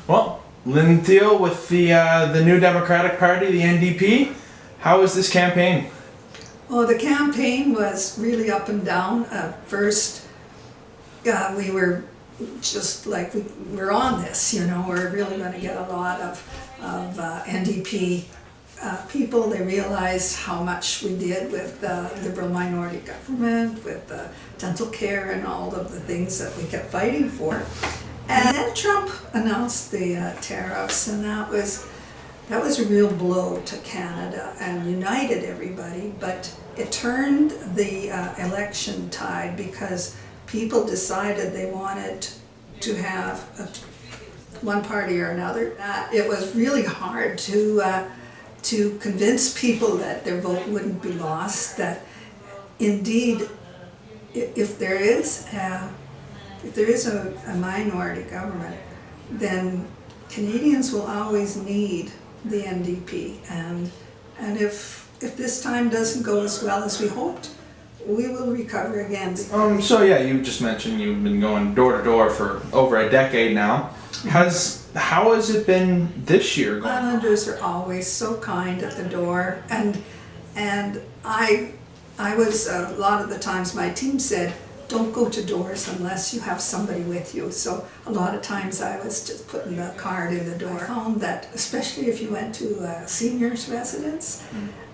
Well, Lynne Thiele with the New Democratic Party, the NDP. How was this campaign? Well, the campaign was really up and down. First, we were just like, we're on this, you know, we're really going to get a lot of NDP people. They realized how much we did with Liberal minority government, with dental care and all of the things that we kept fighting for. And then Trump announced the tariffs, and that was a real blow to Canada and united everybody, but it turned the election tide because people decided they wanted to have one party or another. It was really hard to convince people that their vote wouldn't be lost, that indeed if there is a minority government, then Canadians will always need the NDP, and if this time doesn't go as well as we hoped, we will recover again. So yeah, you just mentioned you've been going door to door for over a decade now. How has it been this year? Islanders are always so kind at the door, and I was a lot of the times my team said, don't go to doors unless you have somebody with you. So a lot of times I was just putting the card in the door. I found that especially if you went to seniors' residence,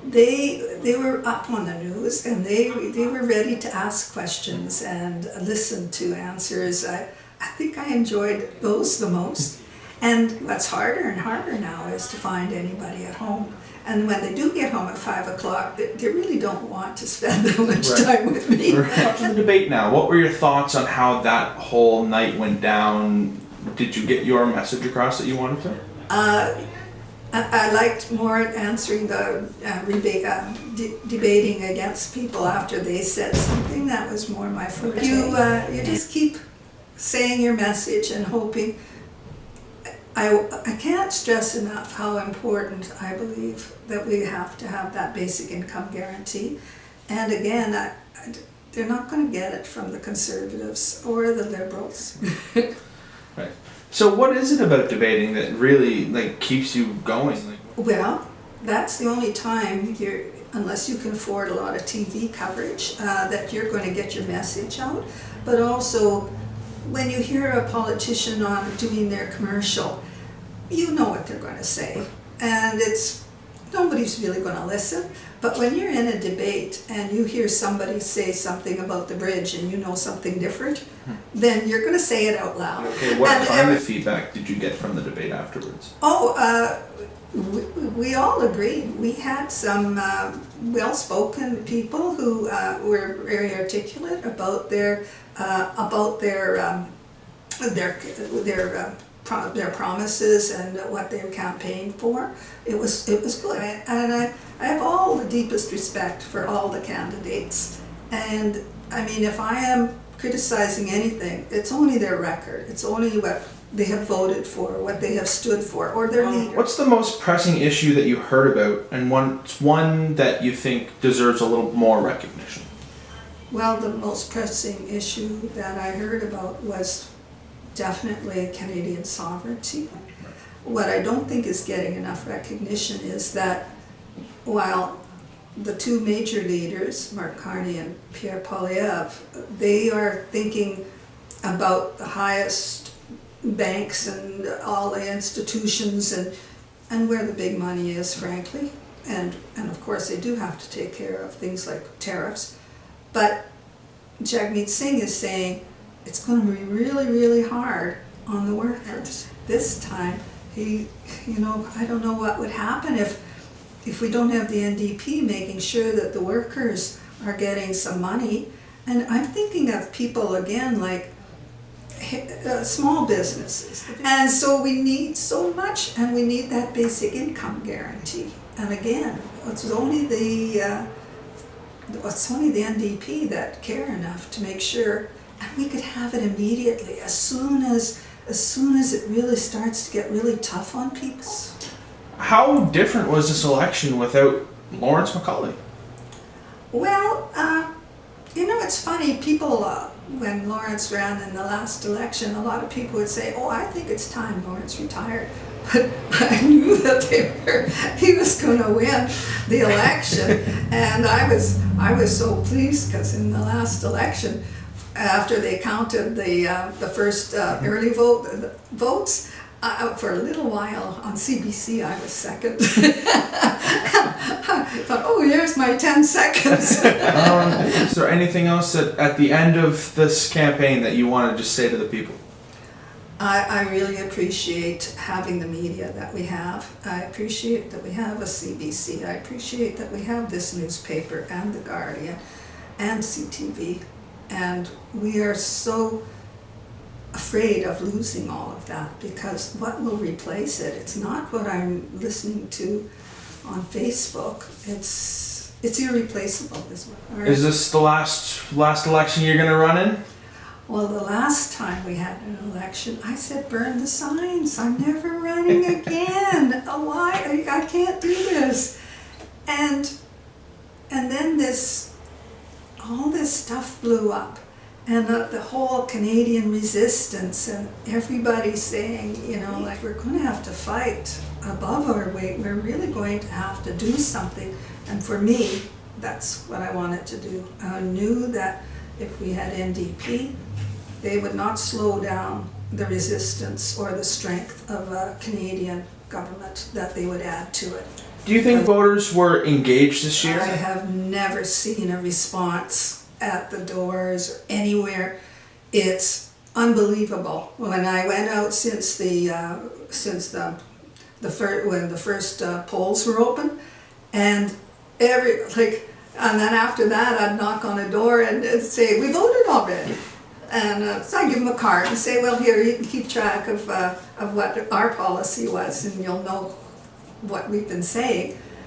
they were up on the news, and they were ready to ask questions and listen to answers. I think I enjoyed those the most. And what's harder and harder now is to find anybody at home. And when they do get home at 5 o'clock, they really don't want to spend that much time with me. We're watching the debate now. What were your thoughts on how that whole night went down? Did you get your message across that you wanted to? I liked more answering the debating against people after they said something. That was more my forte. You just keep saying your message and hoping. I can't stress enough how important I believe that we have to have that basic income guarantee. And again, they're not going to get it from the Conservatives or the Liberals. Right. So what is it about debating that really keeps you going? Well, that's the only time unless you can afford a lot of TV coverage, that you're going to get your message out. But also, when you hear a politician on doing their commercial, you know what they're going to say, and nobody's really going to listen. But when you're in a debate and you hear somebody say something about the bridge and you know something different, then you're going to say it out loud. Okay, what kind of feedback did you get from the debate afterwards? We all agreed. We had some well-spoken people who were very articulate about their promises and what they campaigned for. It was good, and I have all the deepest respect for all the candidates. And I mean, if I am criticizing anything, it's only their record. It's only what they have voted for, what they have stood for, or their leader. What's the most pressing issue that you heard about, and one that you think deserves a little more recognition? Well, the most pressing issue that I heard about was definitely Canadian sovereignty. What I don't think is getting enough recognition is that while the two major leaders, Mark Carney and Pierre Poilievre, they are thinking about the highest banks and all the institutions and where the big money is, frankly. And of course they do have to take care of things like tariffs. But Jagmeet Singh is saying it's going to be really, really hard on the workers. This time, I don't know what would happen if we don't have the NDP making sure that the workers are getting some money. And I'm thinking of people, again, like small businesses. And so we need so much, and we need that basic income guarantee. And again, it's only the NDP that care enough to make sure, and we could have it immediately as soon as it really starts to get really tough on people. How different was this election without Lawrence McCauley? Well, it's funny, people when Lawrence ran in the last election, a lot of people would say, "Oh, I think it's time Lawrence retired." But I knew that he was going to win the election, and I was so pleased because in the last election, after they counted the first early votes, for a little while on CBC I was second. I thought, oh, here's my 10 seconds. Is there anything else at the end of this campaign that you want to just say to the people? I really appreciate having the media that we have. I appreciate that we have a CBC. I appreciate that we have this newspaper and the Guardian and CTV. And we are so afraid of losing all of that, because what will replace it? It's not what I'm listening to on Facebook. It's irreplaceable. Is this the last election you're going to run in? Well, the last time we had an election, I said, burn the signs. I'm never running again. Why? I can't do this. And then all this stuff blew up. And the whole Canadian resistance, and everybody saying, like, we're going to have to fight above our weight. We're really going to have to do something. And for me, that's what I wanted to do. I knew that if we had NDP, they would not slow down the resistance or the strength of a Canadian government, that they would add to it. Do you think voters were engaged this year? I have never seen a response at the doors or anywhere. It's unbelievable. When I went out since when the first polls were open, and and then after that I'd knock on a door and say, we voted already. And so I give them a card and say, well, here, you can keep track of what our policy was, and you'll know what we've been saying.